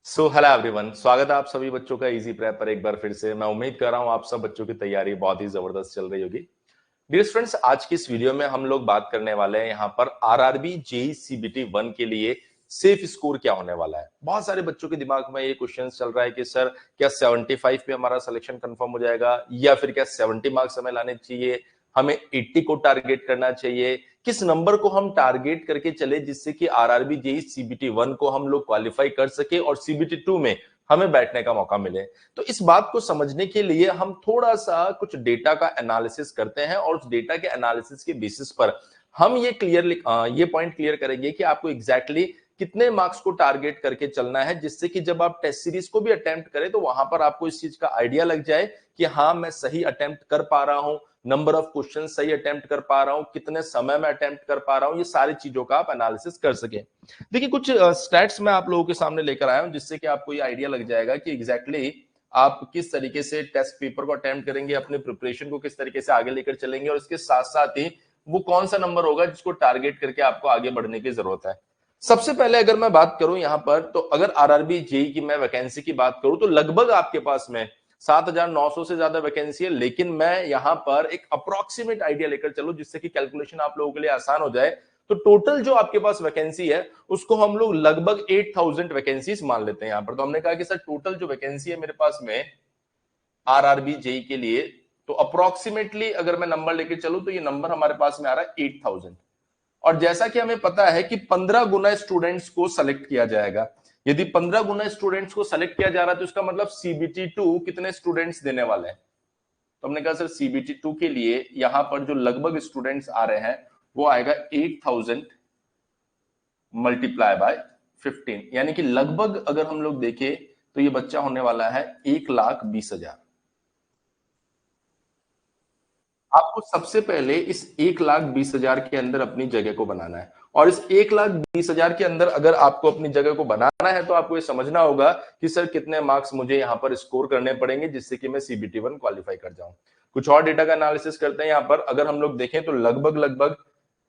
Hello everyone, स्वागत है आप सभी बच्चों का इजी प्रेप पर एक बार फिर से। मैं उम्मीद कर रहा हूं आप सब बच्चों की तैयारी बहुत ही जबरदस्त चल रही होगी। डियर स्टूडेंट्स, आज की इस वीडियो में हम लोग बात करने वाले हैं यहाँ पर आरआरबी जेईई सीबीटी 1 के लिए सेफ स्कोर क्या होने वाला है। बहुत सारे बच्चों के दिमाग में ये क्वेश्चन चल रहा है कि सर क्या 75 पे हमारा सिलेक्शन कंफर्म हो जाएगा, या फिर क्या 70 मार्क्स हमें लाने चाहिए, हमें 80 को टारगेट करना चाहिए, किस नंबर को हम टारगेट करके चले जिससे कि आरआरबी जेईई सीबीटी 1 को हम लोग क्वालिफाई कर सके और सीबीटी 2 में हमें बैठने का मौका मिले। तो इस बात को समझने के लिए हम थोड़ा सा कुछ डेटा का एनालिसिस करते हैं और उस डेटा के एनालिसिस के बेसिस पर हम ये पॉइंट क्लियर करेंगे कि आपको एग्जैक्टली कितने मार्क्स को टारगेट करके चलना है, जिससे कि जब आप टेस्ट सीरीज को भी अटेम्प्ट करें तो वहां पर आपको इस चीज का आइडिया लग जाए कि हाँ, मैं सही अटेम्प्ट कर पा रहा हूं, नंबर ऑफ क्वेश्चन सही अटेम्प्ट कर पा रहा हूं, कितने समय में अटेम्प्ट कर पा रहा हूं, ये सारी चीजों का आप एनालिसिस कर सके। देखिए, कुछ स्टैट्स मैं आप लोगों के सामने लेकर आया हूं जिससे कि आपको ये आइडिया लग जाएगा कि एग्जैक्टली आप किस तरीके से टेस्ट पेपर को अटेम्प्ट करेंगे, अपने प्रिपरेशन को किस तरीके से आगे लेकर चलेंगे और इसके साथ साथ ही वो कौन सा नंबर होगा जिसको टारगेट करके आपको आगे बढ़ने की जरूरत है। सबसे पहले अगर मैं बात करूं यहां पर, तो अगर आरआरबी जेईई की मैं वैकेंसी की बात करूं तो लगभग आपके पास में 7,900 से ज्यादा वैकेंसी है। लेकिन मैं यहां पर एक अप्रोक्सीमेट आइडिया लेकर चलूं जिससे कि कैलकुलेशन आप लोगों के लिए आसान हो जाए। तो टोटल जो आपके पास वैकेंसी है उसको हम लोग लगभग 8,000 वैकेंसीज मान लेते हैं यहां पर। तो हमने कहा कि सर टोटल जो वैकेंसी है मेरे पास में आरआरबी जेईई के लिए, तो अप्रोक्सीमेटली अगर मैं नंबर लेके चलूं तो ये नंबर हमारे पास में आ रहा है 8,000। और जैसा कि हमें पता है कि 15 गुना स्टूडेंट्स को सेलेक्ट किया जाएगा। यदि 15 गुना स्टूडेंट्स को सेलेक्ट किया जा रहा है तो इसका मतलब सीबीटी 2 कितने स्टूडेंट्स देने वाले हैं। तो हमने कहा सर सीबीटी 2 के लिए यहां पर जो लगभग स्टूडेंट्स आ रहे हैं वो आएगा 8,000 मल्टीप्लाई बाय 15, यानी कि लगभग अगर हम लोग देखें तो ये बच्चा होने वाला है 1,20,000। आपको सबसे पहले इस 1,20,000 के अंदर अपनी जगह को बनाना है। और इस 1,20,000 के अंदर अगर आपको अपनी जगह को बनाना है तो आपको ये समझना होगा कि सर कितने मार्क्स मुझे यहां पर स्कोर करने पड़ेंगे जिससे कि मैं सीबीटी 1 क्वालिफाई कर जाऊं। कुछ और डेटा का एनालिसिस करते हैं। यहां पर अगर हम लोग देखें तो लगभग लगभग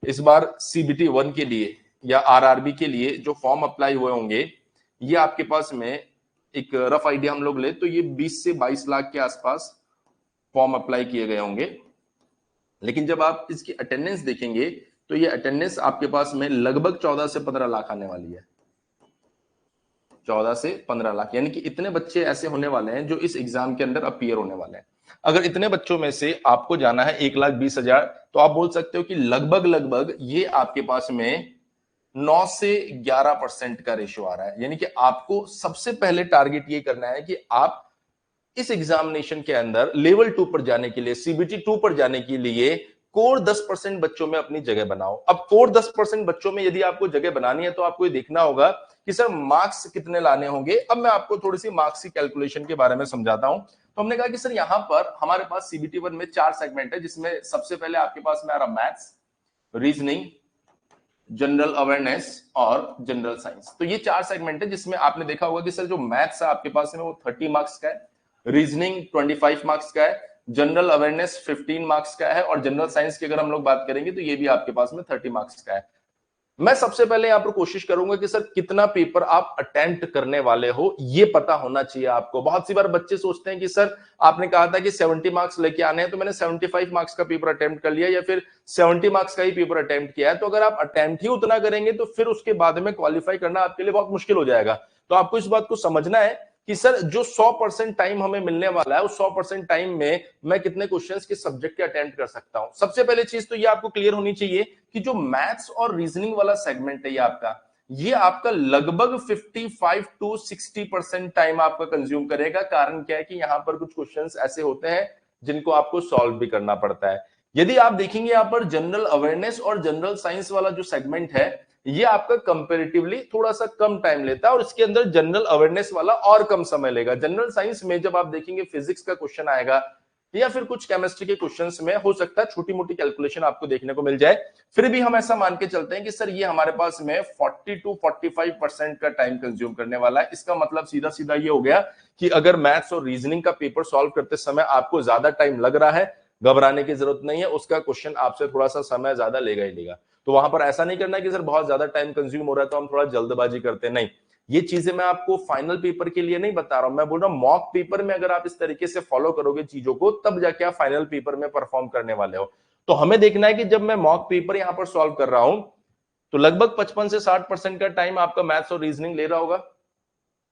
इस बार सीबीटी 1 के लिए या आरआरबी के लिए जो फॉर्म अप्लाई हुए होंगे, ये आपके पास में एक रफ आइडिया हम लोग ले तो ये 20 से 22 लाख के आसपास फॉर्म अप्लाई किए गए होंगे। लेकिन जब आप इसकी अटेंडेंस देखेंगे तो ये अटेंडेंस आपके पास में लगभग 14 से 15 लाख आने वाली है। 14 से 15 लाख, यानी कि इतने बच्चे ऐसे होने वाले हैं जो इस एग्जाम के अंदर अपीयर होने वाले हैं। अगर इतने बच्चों में से आपको जाना है 1,20,000, तो आप बोल सकते हो कि लगभग लगभग ये आपके पास में 9 से 11% का रेशियो आ रहा है। यानी कि आपको सबसे पहले टारगेट ये करना है कि आप इस एग्जामिनेशन के अंदर लेवल 2 पर जाने के लिए, सीबीटी 2 पर जाने के लिए कोर 10% बच्चों में अपनी जगह बनाओ। अब कोर 10% बच्चों में यदि आपको जगह बनानी है तो आपको ये देखना होगा कि सर मार्क्स कितने लाने होंगे। अब मैं आपको थोड़ी सी मार्क्स की कैलकुलेशन के बारे में समझाता हूं। तो हमने कहा कि सर यहां पर हमारे पास सीबीटी 1 में 4 सेगमेंट है, जिसमें सबसे पहले आपके पास में आ रहा मैथ्स, रीजनिंग, जनरल अवेयरनेस और जनरल साइंस। तो ये 4 सेगमेंट है जिसमें आपने देखा होगा कि सर जो मैथ्स है आपके पास में वो 30 मार्क्स का है, रीजनिंग 25 मार्क्स का है, जनरल अवेयरनेस 15 मार्क्स का है और जनरल साइंस की अगर हम लोग बात करेंगे तो ये भी आपके पास में 30 मार्क्स का है। मैं सबसे पहले यहां पर कोशिश करूंगा कि सर कितना पेपर आप अटेम्प्ट करने वाले हो ये पता होना चाहिए आपको। बहुत सी बार बच्चे सोचते हैं कि सर आपने कहा था कि 70 मार्क्स लेके आने हैं तो मैंने 75 मार्क्स का पेपर अटेम्प्ट कर लिया या फिर 70 मार्क्स का ही पेपर अटेम्प्ट किया है। तो अगर आप अटेम्प्ट ही उतना करेंगे तो फिर उसके बाद में क्वालिफाई करना आपके लिए बहुत मुश्किल हो जाएगा। तो आपको इस बात को समझना है कि सर जो 100% टाइम हमें मिलने वाला है उस 100% टाइम में मैं कितने क्वेश्चंस के सब्जेक्ट के अटेम्प्ट कर सकता हूं। सबसे पहले चीज तो ये आपको क्लियर होनी चाहिए कि जो मैथ्स और रीजनिंग वाला सेगमेंट है ये आपका लगभग 55 टू 60% टाइम आपका कंज्यूम करेगा। कारण क्या है कि यहां पर कुछ क्वेश्चंस ऐसे होते हैं जिनको आपको सॉल्व भी करना पड़ता है। यदि आप देखेंगे यहां पर जनरल अवेयरनेस और जनरल साइंस वाला जो सेगमेंट है ये आपका कंपैरेटिवली थोड़ा सा कम टाइम लेता है और इसके अंदर जनरल अवेयरनेस वाला और कम समय लेगा। जनरल साइंस में जब आप देखेंगे फिजिक्स का क्वेश्चन आएगा या फिर कुछ केमिस्ट्री के क्वेश्चंस में हो सकता है छोटी मोटी कैलकुलेशन आपको देखने को मिल जाए, फिर भी हम ऐसा मान के चलते हैं कि सर ये हमारे पास में 40 टू 45% का टाइम कंज्यूम करने वाला है। इसका मतलब सीधा सीधा ये हो गया कि अगर मैथ्स और रीजनिंग का पेपर सॉल्व करते समय आपको ज्यादा टाइम लग रहा है, घबराने की जरूरत नहीं है, उसका क्वेश्चन आपसे थोड़ा सा समय ज्यादा लेगा ही लेगा। तो वहां पर ऐसा नहीं करना कि सर बहुत ज्यादा टाइम कंज्यूम हो रहा है तो हम थोड़ा जल्दबाजी करते, नहीं। ये चीजें मैं आपको फाइनल पेपर के लिए नहीं बता रहा हूं, मैं बोल रहा हूं मॉक पेपर में अगर आप इस तरीके से फॉलो करोगे चीजों को, तब जाके आप फाइनल पेपर में परफॉर्म करने वाले हो। तो हमें देखना है कि जब मैं मॉक पेपर यहां पर सॉल्व कर रहा हूं तो लगभग 55 से 60% का टाइम आपका मैथ्स और रीजनिंग ले रहा होगा,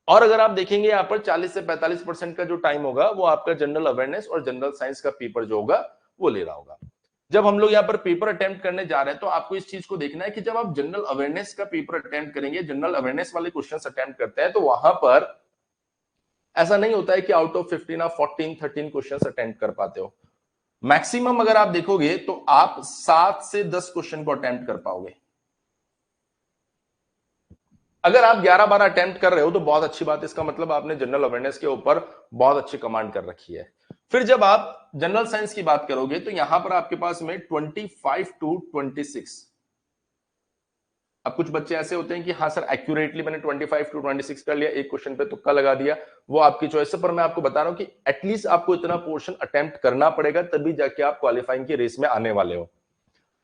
और अगर आप देखेंगे यहाँ पर 40 से 45% का जो टाइम होगा वो आपका जनरल अवेयरनेस और जनरल साइंस का पेपर जो होगा वो ले रहा होगा। जब हम लोग यहाँ पर पेपर अटेम्प्ट करने जा रहे हैं तो आपको इस चीज को देखना है कि जब आप जनरल अवेयरनेस का पेपर अटेम्प्ट करेंगे, जनरल अवेयरनेस वाले क्वेश्चंस अटेम्प्ट करते हैं, तो वहां पर ऐसा नहीं होता है कि आउट ऑफ 15 आप 14 13 क्वेश्चंस अटेम्प्ट कर पाते हो। मैक्सिमम अगर आप देखोगे तो आप 7 से 10 क्वेश्चन को अटेम्प्ट कर पाओगे। अगर आप 11-12 अटेम्प्ट कर रहे हो तो बहुत अच्छी बात है, इसका मतलब आपने जनरल अवेयरनेस के ऊपर बहुत अच्छी कमांड कर रखी है। फिर जब आप जनरल साइंस की बात करोगे तो यहां पर आपके पास में 25 टू 26। अब कुछ बच्चे ऐसे होते हैं कि हाँ सर एक्यूरेटली मैंने 25 टू 26 कर लिया, एक क्वेश्चन पे तुक्का लगा दिया, वो आपकी चॉइस है, पर मैं आपको बता रहा हूं कि एटलीस्ट आपको इतना पोर्शन अटेम्प्ट करना पड़ेगा, तभी जाके आप क्वालिफाइंग की रेस में आने वाले हो।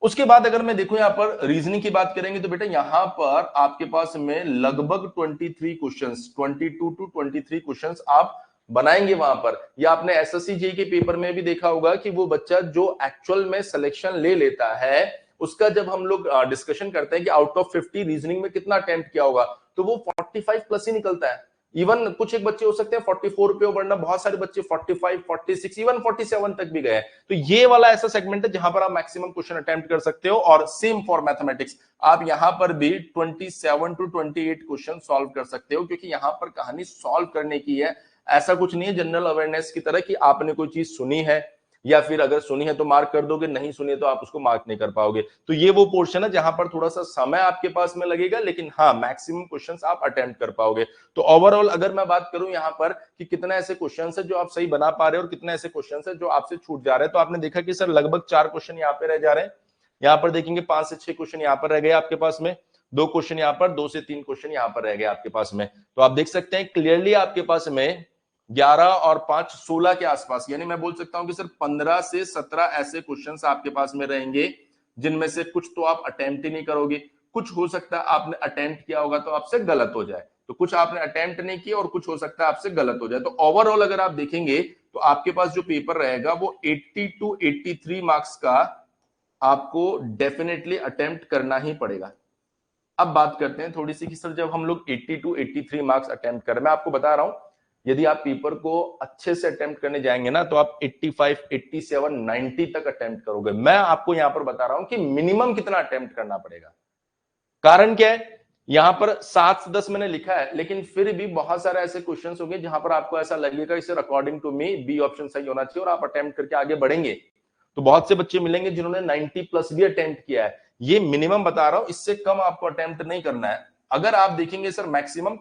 उसके बाद अगर मैं देखूं यहां पर रीजनिंग की बात करेंगे तो बेटा यहां पर आपके पास में लगभग 23 क्वेश्चंस, 22 टू 23 क्वेश्चंस आप बनाएंगे वहां पर। या आपने एसएससी जेईई के पेपर में भी देखा होगा कि वो बच्चा जो एक्चुअल में सिलेक्शन ले लेता है, उसका जब हम लोग डिस्कशन करते हैं कि आउट ऑफ 50 रीजनिंग में कितना अटेम्प्ट किया होगा, तो वो 45 प्लस ही निकलता है। इवन कुछ एक बच्चे हो सकते हैं 44 पे, वरना बहुत सारे बच्चे 45, 46, इवन 47 तक भी गए। तो ये वाला ऐसा सेगमेंट है जहां पर आप मैक्सिमम क्वेश्चन अटेम्प्ट कर सकते हो। और सेम फॉर मैथमेटिक्स, आप यहां पर भी 27 टू 28 क्वेश्चन सॉल्व कर सकते हो, क्योंकि यहां पर कहानी सॉल्व करने की है। ऐसा कुछ नहीं है जनरल अवेयरनेस की तरह कि आपने कोई चीज सुनी है या फिर अगर सुनी है तो मार्क कर दोगे, नहीं सुनी है तो आप उसको मार्क नहीं कर पाओगे। तो ये वो पोर्शन है जहां पर थोड़ा सा समय आपके पास में लगेगा, लेकिन हाँ मैक्सिमम क्वेश्चंस आप अटेम्प्ट कर पाओगे। तो ओवरऑल अगर मैं बात करूं यहां पर कि कितना ऐसे क्वेश्चंस है जो आप सही बना पा रहे हो और कितने ऐसे क्वेश्चंस है जो आपसे छूट जा रहे हैं, तो आपने देखा कि सर लगभग 4 क्वेश्चन यहाँ पे रह जा रहे हैं। यहाँ पर देखेंगे 5 से 6 क्वेश्चन यहाँ पर रह गए आपके पास में, 2 क्वेश्चन यहाँ पर, 2 से 3 क्वेश्चन यहाँ पर रह गए आपके पास में। तो आप देख सकते हैं क्लियरली आपके पास में 11 और 5 16 के आसपास, यानी मैं बोल सकता हूं कि सर 15 से 17 ऐसे क्वेश्चंस आपके पास में रहेंगे जिनमें से कुछ तो आप अटेम्प्ट ही नहीं करोगे, कुछ हो सकता है आपने अटेम्प्ट किया होगा तो आपसे गलत हो जाए, तो कुछ आपने अटेम्प्ट नहीं किया और कुछ हो सकता है आपसे गलत हो जाए। तो ओवरऑल अगर आप देखेंगे तो आपके पास जो पेपर रहेगा वो 80 टू 83 मार्क्स का आपको डेफिनेटली अटेम्प्ट करना ही पड़ेगा। अब बात करते हैं थोड़ी सी कि सर जब हम लोग 80 टू 83 मार्क्स अटेम्प्ट कर रहे हैं, मैं आपको बता रहा हूं यदि आप पेपर को अच्छे से अटेम्प्ट करने जाएंगे ना तो आप 85, 87, 90 तक अटेम्प्ट करोगे। मैं आपको यहां पर बता रहा हूं कि मिनिमम कितना अटेम्प्ट करना पड़ेगा। कारण क्या है, यहां पर 7 से 10 मैंने लिखा है, लेकिन फिर भी बहुत सारे ऐसे क्वेश्चंस होंगे जहां पर आपको ऐसा लगेगा कि sir according to me B option सही होना चाहिए, और आप अटेम्प्ट करके आगे बढ़ेंगे। तो बहुत से बच्चे मिलेंगे जिन्होंने 90 प्लस भी अटेम्प्ट किया है। ये मिनिमम बता रहा हूं, इससे कम आपको अटेम्प्ट नहीं करना है। अगर आप देखेंगे सर मैक्सिमम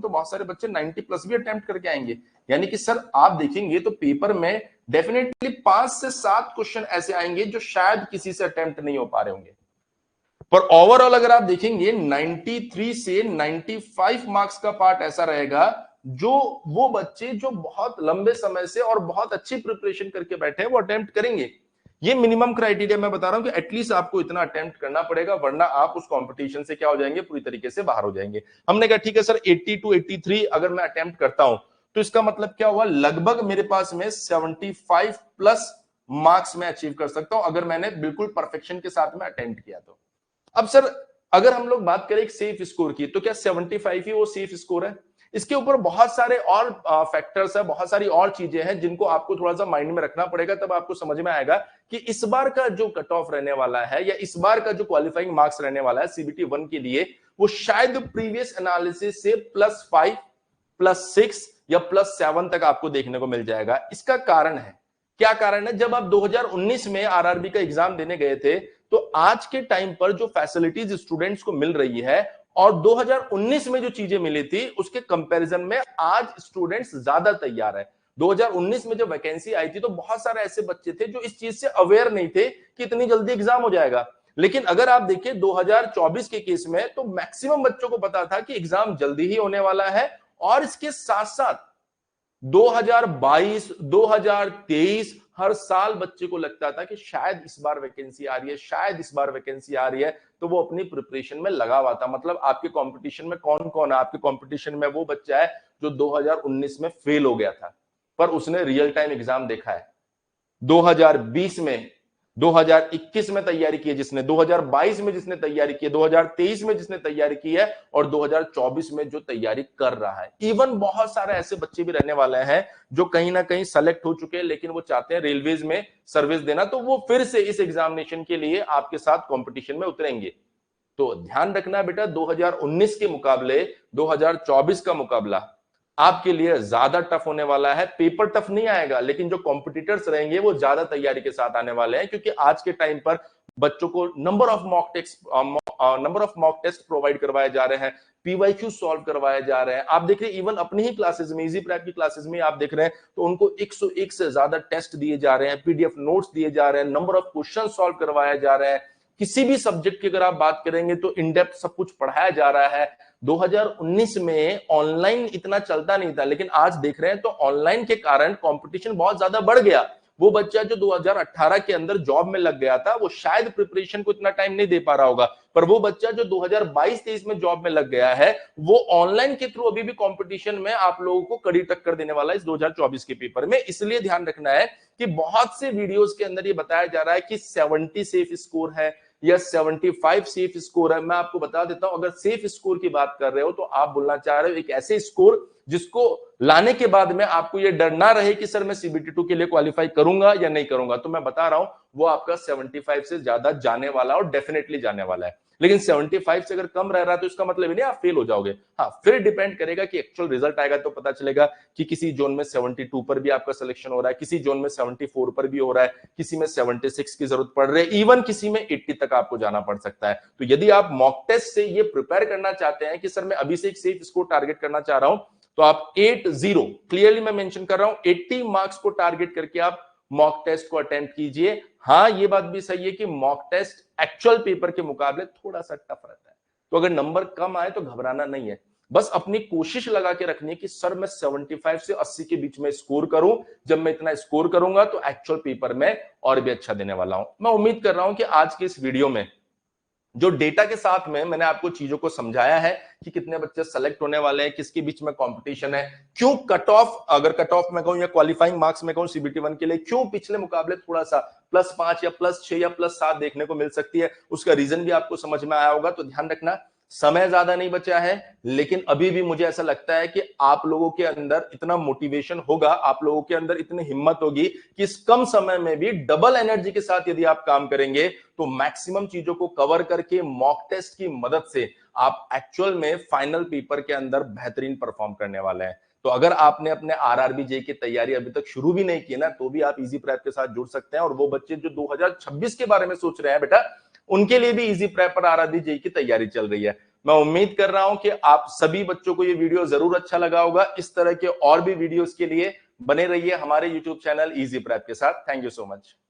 तो बहुत सारे बच्चे 90 प्लस भी अटेम्प्ट करके आएंगे। यानी कि सर आप देखेंगे तो पेपर में डेफिनेटली 5 से 7 क्वेश्चन ऐसे आएंगे जो शायद किसी से अटेम्प्ट नहीं हो पा रहे होंगे। पर ओवरऑल अगर आप देखेंगे 93 से 95 मार्क्स का पार्ट ऐसा रहेगा जो वो बच्चे जो बहुत लंबे समय से और बहुत अच्छी प्रिपरेशन करके बैठे हैं वो अटेम्प्ट करेंगे। ये मिनिमम क्राइटेरिया मैं बता रहा हूं कि एटलीस्ट आपको इतना अटेम्प्ट करना पड़ेगा, वरना आप उस कंपटीशन से क्या हो जाएंगे, पूरी तरीके से बाहर हो जाएंगे। हमने कहा ठीक है सर 80 टू 83 अगर मैं अटेम्प्ट करता हूं तो इसका मतलब क्या हुआ, लगभग मेरे पास में 75 प्लस मार्क्स में अचीव कर सकता हूं अगर मैंने बिल्कुल परफेक्शन के साथ में अटेम्प्ट किया तो। अब सर अगर हम लोग बात करें एक सेफ स्कोर की, तो क्या 75 ही वो सेफ स्कोर है? इसके ऊपर बहुत सारे और फैक्टर्स है, बहुत सारी और चीजें हैं जिनको आपको थोड़ा सा माइंड में रखना पड़ेगा, तब आपको समझ में आएगा कि इस बार का जो कट ऑफ रहने वाला है या इस बार का जो क्वालिफाइंग मार्क्स रहने वाला है सीबीटी 1 के लिए, वो शायद प्रीवियस एनालिसिस से +5, +6 या +7 तक आपको देखने को मिल जाएगा। इसका कारण है, क्या कारण है, जब आप 2019 में आरआरबी का एग्जाम देने गए थे तो आज के टाइम पर जो फैसिलिटीज स्टूडेंट्स को मिल रही है और 2019 में जो चीजें मिली थी उसके कंपैरिजन में आज स्टूडेंट्स ज्यादा तैयार है। 2019 में जब वैकेंसी आई थी तो बहुत सारे ऐसे बच्चे थे जो इस चीज से अवेयर नहीं थे कि इतनी जल्दी एग्जाम हो जाएगा। लेकिन अगर आप देखिए 2024 के केस में तो मैक्सिमम बच्चों को पता था कि एग्जाम जल्दी ही होने वाला है, और इसके साथ साथ 2022, 2023 हर साल बच्चे को लगता था कि शायद इस बार वैकेंसी आ रही है, शायद इस बार वैकेंसी आ रही है, तो वो अपनी प्रिपरेशन में लगा हुआ था। मतलब आपके कंपटीशन में कौन कौन है? आपके कंपटीशन में वो बच्चा है जो 2019 में फेल हो गया था, पर उसने रियल टाइम एग्जाम देखा है। 2020 में, 2021 में तैयारी की है जिसने, 2022 में जिसने तैयारी की है, 2023 में जिसने तैयारी की है, और 2024 में जो तैयारी कर रहा है। इवन बहुत सारे ऐसे बच्चे भी रहने वाले हैं जो कहीं ना कहीं सेलेक्ट हो चुके हैं, लेकिन वो चाहते हैं रेलवेज में सर्विस देना, तो वो फिर से इस एग्जामिनेशन के लिए आपके साथ कंपटीशन में उतरेंगे। तो ध्यान रखना बेटा, 2019 के मुकाबले 2024 का मुकाबला आपके लिए ज्यादा टफ होने वाला है। पेपर टफ नहीं आएगा, लेकिन जो कॉम्पिटिटर्स रहेंगे वो ज्यादा तैयारी के साथ आने वाले हैं, क्योंकि आज के टाइम पर बच्चों को number of mock test provide करवाए जा रहे हैं, पीवाईक्यू सॉल्व करवाए जा रहे हैं। आप देख रहे हैं इवन अपनी ही क्लासेस में, इजी प्रेप की क्लासेस में आप देख रहे हैं तो उनको 101 से ज्यादा टेस्ट दिए जा रहे हैं, पीडीएफ नोट्स दिए जा रहे हैं, नंबर ऑफ क्वेश्चन सॉल्व करवाए जा रहे हैं। किसी भी सब्जेक्ट की अगर आप बात करेंगे तो इन डेप्थ सब कुछ पढ़ाया जा रहा है। 2019 में ऑनलाइन इतना चलता नहीं था, लेकिन आज देख रहे हैं तो ऑनलाइन के कारण कंपटीशन बहुत ज्यादा बढ़ गया। वो बच्चा जो 2018 के अंदर जॉब में लग गया था, वो शायद प्रिपरेशन को इतना टाइम नहीं दे पा रहा होगा, पर वो बच्चा जो 2022-23 में जॉब में लग गया है, वो ऑनलाइन के थ्रू अभी भी कंपटीशन में आप लोगों को कड़ी टक्कर देने वाला है इस 2024 के पेपर में। इसलिए ध्यान रखना है कि बहुत से वीडियोस के अंदर ये बताया जा रहा है कि 70 सेफ स्कोर है या 75 सेफ स्कोर है। मैं आपको बता देता हूं, अगर सेफ स्कोर की बात कर रहे हो तो आप बोलना चाह रहे हो एक ऐसे स्कोर जिसको लाने के बाद में आपको ये डर ना रहे कि सर मैं CBT2 के लिए क्वालिफाई करूंगा या नहीं करूंगा। तो मैं बता रहा हूं वो आपका 75 से ज्यादा जाने वाला और डेफिनेटली जाने वाला है। लेकिन 75 से अगर कम रह रहा है तो इसका मतलब नहीं आप फेल हो जाओगे। हाँ, फिर डिपेंड करेगा कि एक्चुअल रिजल्ट आएगा तो पता चलेगा कि किसी जोन में 72 पर भी आपका सिलेक्शन हो रहा है, किसी जोन में 74 पर भी हो रहा है, किसी में 76 की जरूरत पड़ रही है, इवन किसी में 80 तक आपको जाना पड़ सकता है। तो यदि आप मॉक टेस्ट से ये प्रिपेयर करना चाहते हैं कि सर मैं अभी से एक सेफ स्कोर टारगेट करना चाह रहा हूं, तो आप 80 क्लियरली मैं मेंशन कर रहा हूं 80 मार्क्स को टारगेट करके आप मॉक टेस्ट को अटेम्प्ट कीजिए। हाँ, ये बात भी सही है कि मॉक टेस्ट एक्चुअल पेपर के मुकाबले थोड़ा सा टफ रहता है, तो अगर नंबर कम आए तो घबराना नहीं है, बस अपनी कोशिश लगा के रखनी है कि सर मैं 75 से 80 के बीच में स्कोर करूं। जब मैं इतना स्कोर करूंगा तो एक्चुअल पेपर में और भी अच्छा देने वाला हूं। मैं उम्मीद कर रहा हूं कि आज के इस वीडियो में जो डेटा के साथ में मैंने आपको चीजों को समझाया है कि कितने बच्चे सेलेक्ट होने वाले हैं, किसके बीच में कंपटीशन है, क्यों कट ऑफ, अगर कट ऑफ में कहूं या क्वालिफाइंग मार्क्स में कहूं CBT1 के लिए, क्यों पिछले मुकाबले थोड़ा सा +5 या +6 या +7 देखने को मिल सकती है, उसका रीजन भी आपको समझ में आया होगा। तो ध्यान रखना, समय ज्यादा नहीं बचा है, लेकिन अभी भी मुझे ऐसा लगता है कि आप लोगों के अंदर इतना मोटिवेशन होगा, आप लोगों के अंदर इतनी हिम्मत होगी कि इस कम समय में भी डबल एनर्जी के साथ यदि आप काम करेंगे तो मैक्सिमम चीजों को कवर करके मॉक टेस्ट की मदद से आप एक्चुअल में फाइनल पेपर के अंदर बेहतरीन परफॉर्म करने वाले हैं। तो अगर आपने अपने RRB JEE की तैयारी अभी तक शुरू भी नहीं की ना, तो भी आप इजी प्रेप के साथ जुड़ सकते हैं। और वो बच्चे जो 2026 के बारे में सोच रहे हैं बेटा, उनके लिए भी इजी प्रेप पर RRB JEE की तैयारी चल रही है। मैं उम्मीद कर रहा हूं कि आप सभी बच्चों को ये वीडियो जरूर अच्छा लगा होगा। इस तरह के और भी वीडियोस के लिए बने रहिए हमारे YouTube चैनल इजी प्रेप के साथ। Thank you so much.